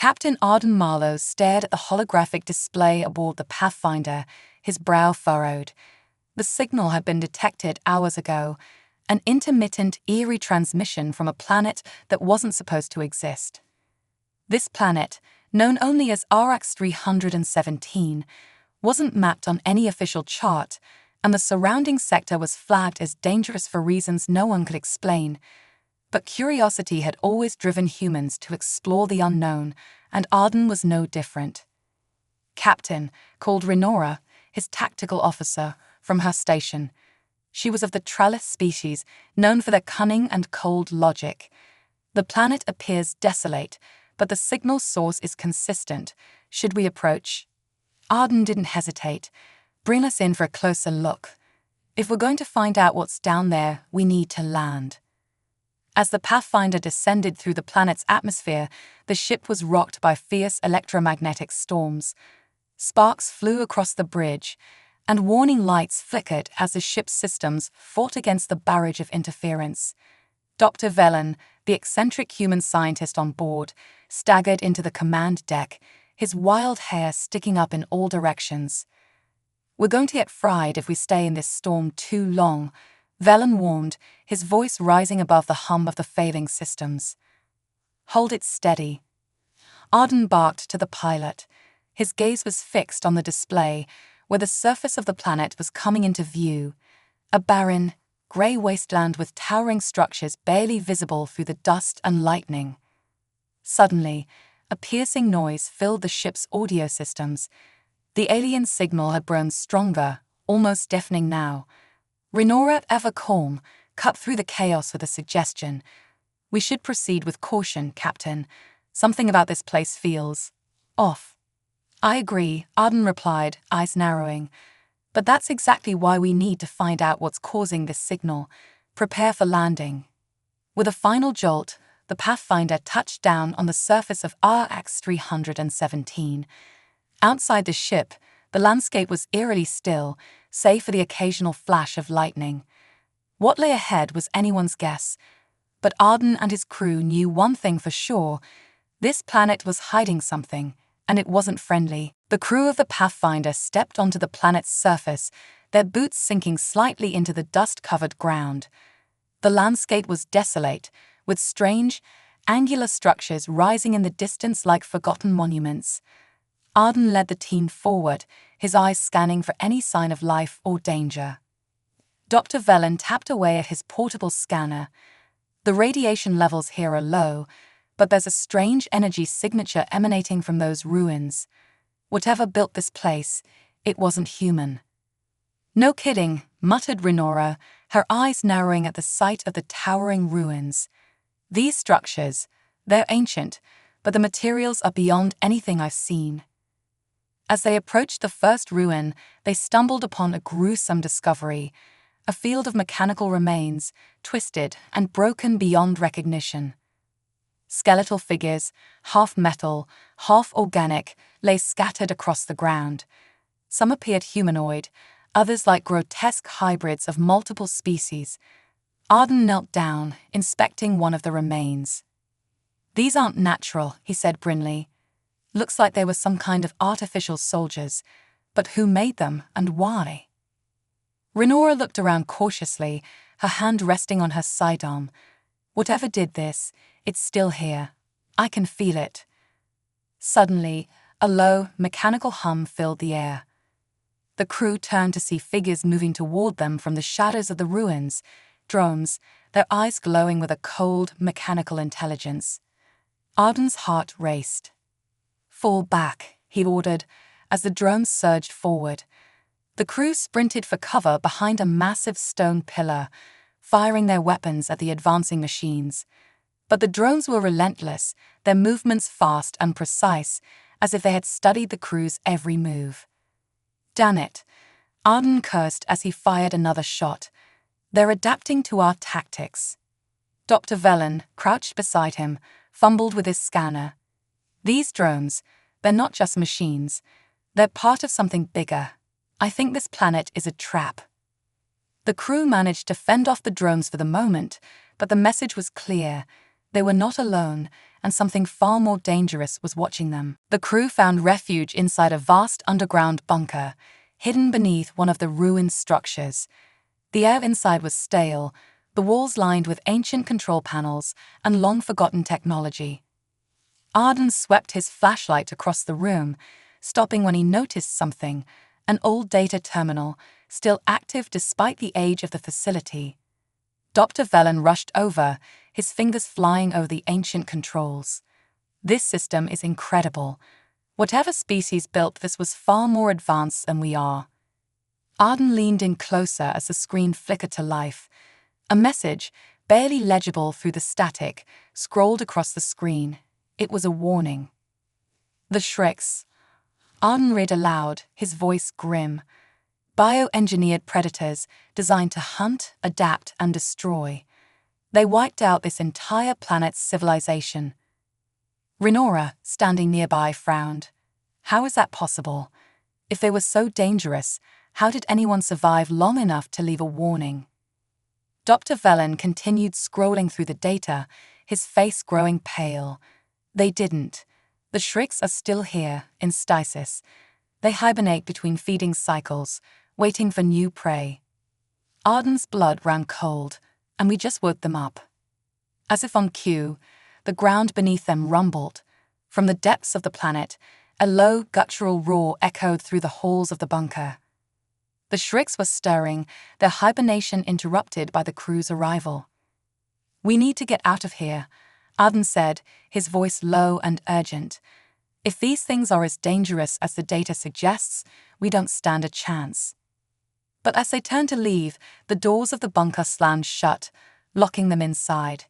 Captain Arden Marlowe stared at the holographic display aboard the Pathfinder, his brow furrowed. The signal had been detected hours ago, an intermittent, eerie transmission from a planet that wasn't supposed to exist. This planet, known only as RX 317, wasn't mapped on any official chart, and the surrounding sector was flagged as dangerous for reasons no one could explain. But curiosity had always driven humans to explore the unknown, and Arden was no different. Captain, called Renora, his tactical officer, from her station. She was of the Trallis species, known for their cunning and cold logic. The planet appears desolate, but the signal source is consistent. Should we approach? Arden didn't hesitate. Bring us in for a closer look. If we're going to find out what's down there, we need to land. As the Pathfinder descended through the planet's atmosphere, the ship was rocked by fierce electromagnetic storms. Sparks flew across the bridge, and warning lights flickered as the ship's systems fought against the barrage of interference. Dr. Velen, the eccentric human scientist on board, staggered into the command deck, his wild hair sticking up in all directions. "We're going to get fried if we stay in this storm too long," Velen warned, his voice rising above the hum of the failing systems. "Hold it steady." Arden barked to the pilot. His gaze was fixed on the display, where the surface of the planet was coming into view, a barren, grey wasteland with towering structures barely visible through the dust and lightning. Suddenly, a piercing noise filled the ship's audio systems. The alien signal had grown stronger, almost deafening now. Renora, ever calm, cut through the chaos with a suggestion. "We should proceed with caution, Captain. Something about this place feels off." "I agree," Arden replied, eyes narrowing. "But that's exactly why we need to find out what's causing this signal. Prepare for landing." With a final jolt, the Pathfinder touched down on the surface of RX 317. Outside the ship, the landscape was eerily still, save for the occasional flash of lightning. What lay ahead was anyone's guess, but Arden and his crew knew one thing for sure: this planet was hiding something, and it wasn't friendly. The crew of the Pathfinder stepped onto the planet's surface, their boots sinking slightly into the dust-covered ground. The landscape was desolate, with strange, angular structures rising in the distance like forgotten monuments. Arden led the team forward, his eyes scanning for any sign of life or danger. Dr. Velen tapped away at his portable scanner. "The radiation levels here are low, but there's a strange energy signature emanating from those ruins. Whatever built this place, it wasn't human." "No kidding," muttered Renora, her eyes narrowing at the sight of the towering ruins. "These structures, they're ancient, but the materials are beyond anything I've seen." As they approached the first ruin, they stumbled upon a gruesome discovery: a field of mechanical remains, twisted and broken beyond recognition. Skeletal figures, half metal, half organic, lay scattered across the ground. Some appeared humanoid, others like grotesque hybrids of multiple species. Arden knelt down, inspecting one of the remains. "These aren't natural," he said grimly. "Looks like they were some kind of artificial soldiers. But who made them, and why?" Renora looked around cautiously, her hand resting on her sidearm. "Whatever did this, it's still here. I can feel it." Suddenly, a low, mechanical hum filled the air. The crew turned to see figures moving toward them from the shadows of the ruins, drones, their eyes glowing with a cold, mechanical intelligence. Arden's heart raced. "Fall back," he ordered, as the drones surged forward. The crew sprinted for cover behind a massive stone pillar, firing their weapons at the advancing machines. But the drones were relentless, their movements fast and precise, as if they had studied the crew's every move. "Damn it," Arden cursed as he fired another shot. "They're adapting to our tactics." Dr. Velen, crouched beside him, fumbled with his scanner. "These drones, they're not just machines. They're part of something bigger. I think this planet is a trap." The crew managed to fend off the drones for the moment, but the message was clear. They were not alone, and something far more dangerous was watching them. The crew found refuge inside a vast underground bunker, hidden beneath one of the ruined structures. The air inside was stale, the walls lined with ancient control panels and long-forgotten technology. Arden swept his flashlight across the room, stopping when he noticed something, an old data terminal, still active despite the age of the facility. Dr. Velen rushed over, his fingers flying over the ancient controls. This system is incredible. Whatever species built this was far more advanced than we are. Arden leaned in closer as the screen flickered to life. A message, barely legible through the static, scrolled across the screen. It was a warning. The Shreks. Arden read aloud, his voice grim. Bioengineered predators designed to hunt, adapt, and destroy. They wiped out this entire planet's civilization. Renora, standing nearby, frowned. How is that possible? If they were so dangerous, how did anyone survive long enough to leave a warning? Dr. Velen continued scrolling through the data, his face growing pale. They didn't. The Shreks are still here, in stasis. They hibernate between feeding cycles, waiting for new prey. Arden's blood ran cold, and we just woke them up. As if on cue, the ground beneath them rumbled. From the depths of the planet, a low, guttural roar echoed through the halls of the bunker. The Shreks were stirring, their hibernation interrupted by the crew's arrival. "We need to get out of here," Arden said, his voice low and urgent. "If these things are as dangerous as the data suggests, we don't stand a chance." But as they turned to leave, the doors of the bunker slammed shut, locking them inside.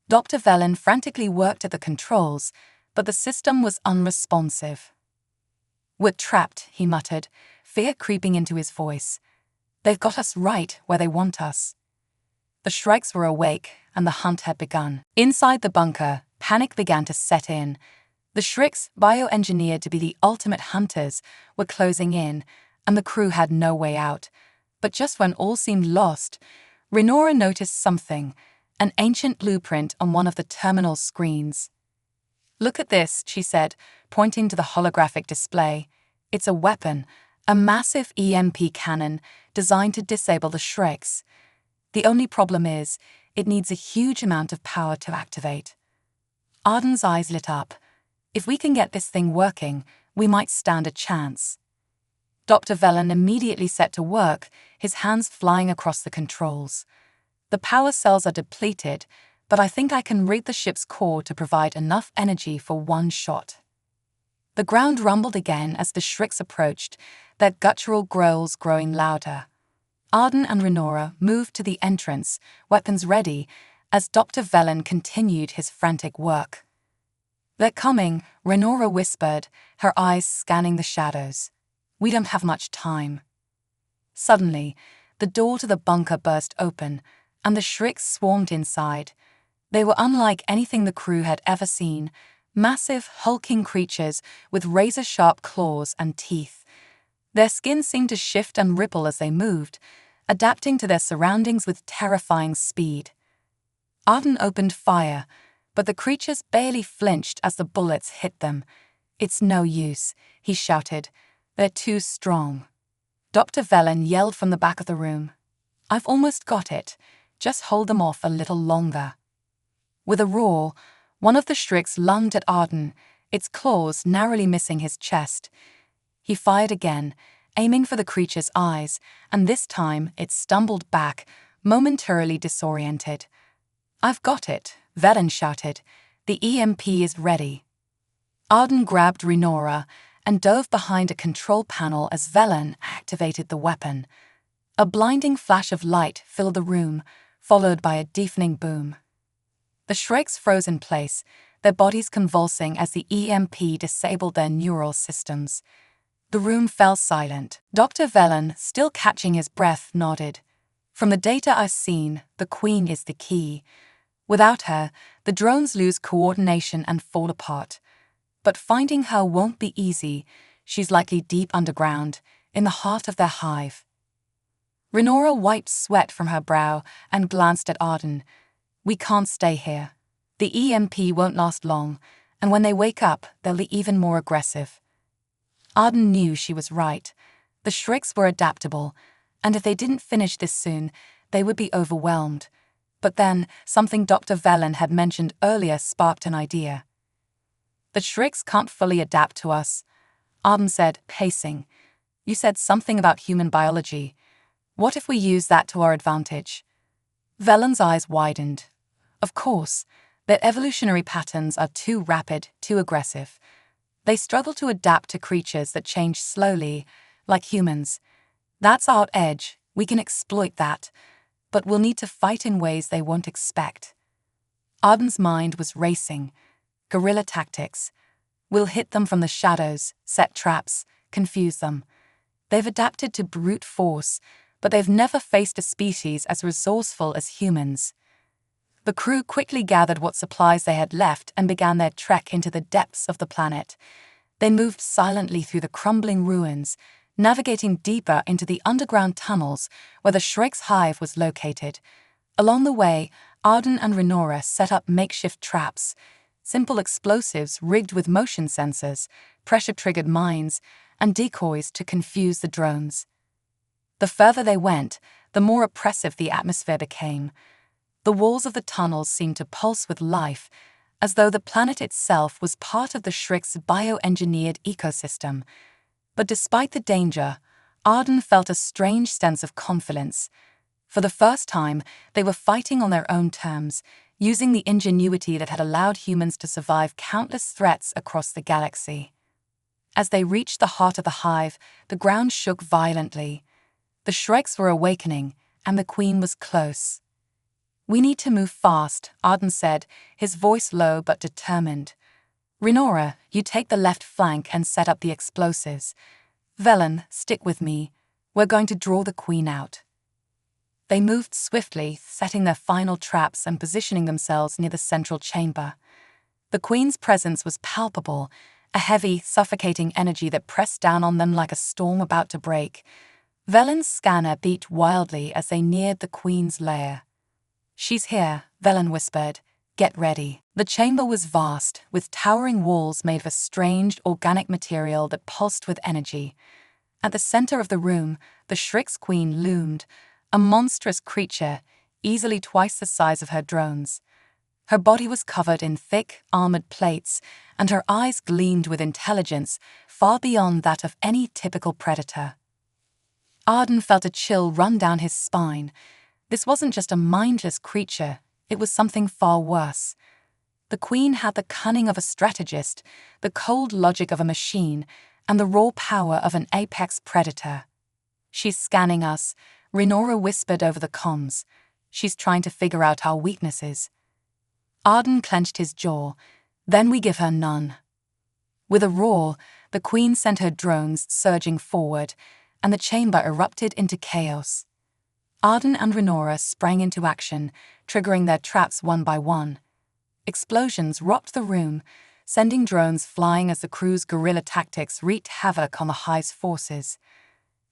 Dr. Velen frantically worked at the controls, but the system was unresponsive. "We're trapped," he muttered, fear creeping into his voice. "They've got us right where they want us." The Shreks were awake, and the hunt had begun. Inside the bunker, panic began to set in. The Shreks, bioengineered to be the ultimate hunters, were closing in, and the crew had no way out. But just when all seemed lost, Renora noticed something, an ancient blueprint on one of the terminal screens. "Look at this," she said, pointing to the holographic display. "It's a weapon, a massive EMP cannon designed to disable the Shreks. The only problem is, it needs a huge amount of power to activate." Arden's eyes lit up. "If we can get this thing working, we might stand a chance." Dr. Velen immediately set to work, his hands flying across the controls. "The power cells are depleted, but I think I can rig the ship's core to provide enough energy for one shot." The ground rumbled again as the Shreks approached, their guttural growls growing louder. Arden and Renora moved to the entrance, weapons ready, as Dr. Velen continued his frantic work. "They're coming," Renora whispered, her eyes scanning the shadows. "We don't have much time." Suddenly, the door to the bunker burst open, and the Shreks swarmed inside. They were unlike anything the crew had ever seen, massive, hulking creatures with razor-sharp claws and teeth. Their skin seemed to shift and ripple as they moved, adapting to their surroundings with terrifying speed. Arden opened fire, but the creatures barely flinched as the bullets hit them. "It's no use," he shouted. "They're too strong." Dr. Velen yelled from the back of the room. "I've almost got it. Just hold them off a little longer." With a roar, one of the Shreks lunged at Arden, its claws narrowly missing his chest. He fired again, aiming for the creature's eyes, and this time it stumbled back, momentarily disoriented. "I've got it," Velen shouted. "The EMP is ready." Arden grabbed Renora and dove behind a control panel as Velen activated the weapon. A blinding flash of light filled the room, followed by a deafening boom. The Shreks froze in place, their bodies convulsing as the EMP disabled their neural systems. The room fell silent. Dr. Velen, still catching his breath, nodded. "From the data I've seen, the Queen is the key. Without her, the drones lose coordination and fall apart. But finding her won't be easy. She's likely deep underground, in the heart of their hive." Renora wiped sweat from her brow and glanced at Arden. "We can't stay here." The EMP won't last long, and when they wake up, they'll be even more aggressive. Arden knew she was right. The Shreks were adaptable, and if they didn't finish this soon, they would be overwhelmed. But then, something Dr. Velen had mentioned earlier sparked an idea. The Shreks can't fully adapt to us, Arden said, pacing. You said something about human biology. What if we use that to our advantage? Velen's eyes widened. Of course, their evolutionary patterns are too rapid, too aggressive. They struggle to adapt to creatures that change slowly, like humans. That's our edge, we can exploit that, but we'll need to fight in ways they won't expect. Arden's mind was racing. Guerrilla tactics. We'll hit them from the shadows, set traps, confuse them. They've adapted to brute force, but they've never faced a species as resourceful as humans. The crew quickly gathered what supplies they had left and began their trek into the depths of the planet. They moved silently through the crumbling ruins, navigating deeper into the underground tunnels where the Shrek's hive was located. Along the way, Arden and Renora set up makeshift traps, simple explosives rigged with motion sensors, pressure-triggered mines, and decoys to confuse the drones. The further they went, the more oppressive the atmosphere became. The walls of the tunnels seemed to pulse with life, as though the planet itself was part of the Shrek's bioengineered ecosystem. But despite the danger, Arden felt a strange sense of confidence. For the first time, they were fighting on their own terms, using the ingenuity that had allowed humans to survive countless threats across the galaxy. As they reached the heart of the hive, the ground shook violently. The Shreks were awakening, and the Queen was close. We need to move fast, Arden said, his voice low but determined. Renora, you take the left flank and set up the explosives. Velen, stick with me. We're going to draw the Queen out. They moved swiftly, setting their final traps and positioning themselves near the central chamber. The Queen's presence was palpable, a heavy, suffocating energy that pressed down on them like a storm about to break. Velen's scanner beat wildly as they neared the Queen's lair. She's here, Velen whispered. Get ready. The chamber was vast, with towering walls made of a strange, organic material that pulsed with energy. At the center of the room, the Shrek's Queen loomed, a monstrous creature, easily twice the size of her drones. Her body was covered in thick, armored plates, and her eyes gleamed with intelligence far beyond that of any typical predator. Arden felt a chill run down his spine. This wasn't just a mindless creature, it was something far worse. The Queen had the cunning of a strategist, the cold logic of a machine, and the raw power of an apex predator. She's scanning us, Renora whispered over the comms. She's trying to figure out our weaknesses. Arden clenched his jaw. Then we give her none. With a roar, the Queen sent her drones surging forward, and the chamber erupted into chaos. Arden and Renora sprang into action, triggering their traps one by one. Explosions rocked the room, sending drones flying as the crew's guerrilla tactics wreaked havoc on the hive's forces.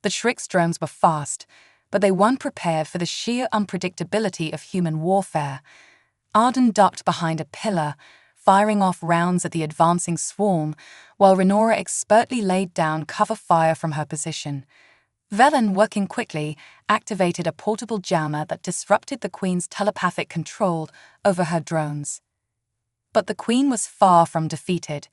The Shrek's drones were fast, but they weren't prepared for the sheer unpredictability of human warfare. Arden ducked behind a pillar, firing off rounds at the advancing swarm, while Renora expertly laid down cover fire from her position. Velen, working quickly, activated a portable jammer that disrupted the Queen's telepathic control over her drones. But the Queen was far from defeated.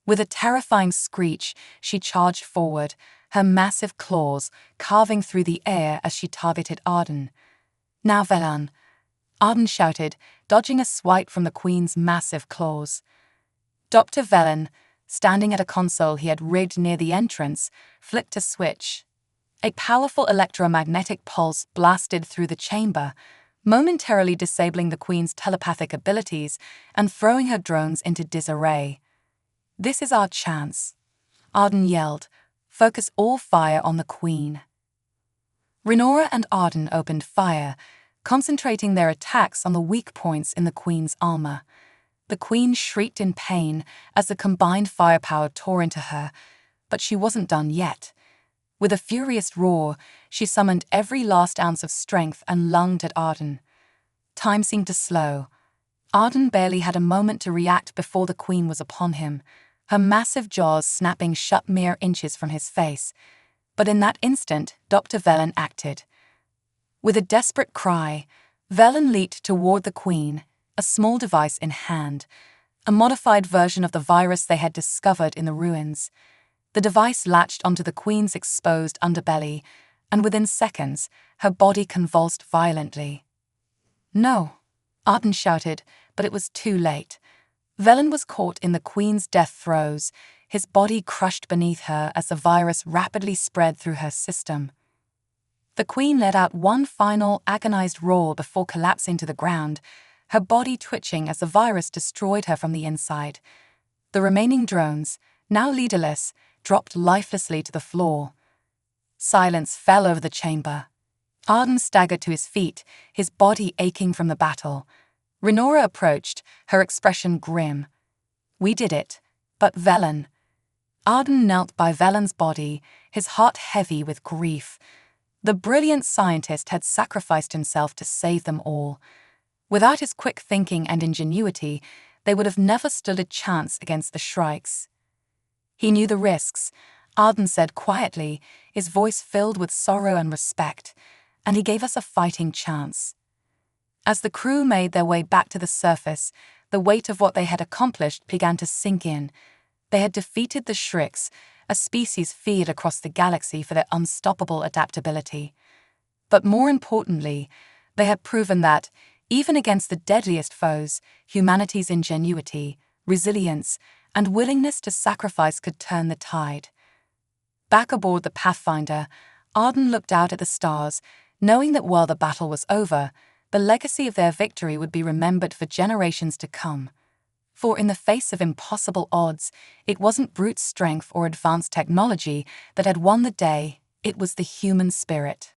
With a terrifying screech, she charged forward, her massive claws carving through the air as she targeted Arden. Now, Velen, Arden shouted, dodging a swipe from the Queen's massive claws. Dr. Velen, standing at a console he had rigged near the entrance, flipped a switch. A powerful electromagnetic pulse blasted through the chamber, momentarily disabling the Queen's telepathic abilities and throwing her drones into disarray. This is our chance, Arden yelled. Focus all fire on the Queen. Renora and Arden opened fire, concentrating their attacks on the weak points in the Queen's armor. The Queen shrieked in pain as the combined firepower tore into her, but she wasn't done yet. With a furious roar, she summoned every last ounce of strength and lunged at Arden. Time seemed to slow. Arden barely had a moment to react before the Queen was upon him, her massive jaws snapping shut mere inches from his face. But in that instant, Dr. Velen acted. With a desperate cry, Velen leaped toward the Queen, a small device in hand, a modified version of the virus they had discovered in the ruins. The device latched onto the Queen's exposed underbelly, and within seconds, her body convulsed violently. "No," Arden shouted, but it was too late. Velen was caught in the Queen's death throes, his body crushed beneath her as the virus rapidly spread through her system. The Queen let out one final, agonized roar before collapsing to the ground, her body twitching as the virus destroyed her from the inside. The remaining drones, now leaderless, dropped lifelessly to the floor. Silence fell over the chamber. Arden staggered to his feet, his body aching from the battle. Renora approached, her expression grim. "We did it, but Velen." Arden knelt by Velen's body, his heart heavy with grief. The brilliant scientist had sacrificed himself to save them all. Without his quick thinking and ingenuity, they would have never stood a chance against the Shrikes. "He knew the risks," Arden said quietly, his voice filled with sorrow and respect, "and he gave us a fighting chance." As the crew made their way back to the surface, the weight of what they had accomplished began to sink in. They had defeated the Shrikes, a species feared across the galaxy for their unstoppable adaptability. But more importantly, they had proven that, even against the deadliest foes, humanity's ingenuity, resilience, and willingness to sacrifice could turn the tide. Back aboard the Pathfinder, Arden looked out at the stars, knowing that while the battle was over, the legacy of their victory would be remembered for generations to come. For in the face of impossible odds, it wasn't brute strength or advanced technology that had won the day, it was the human spirit.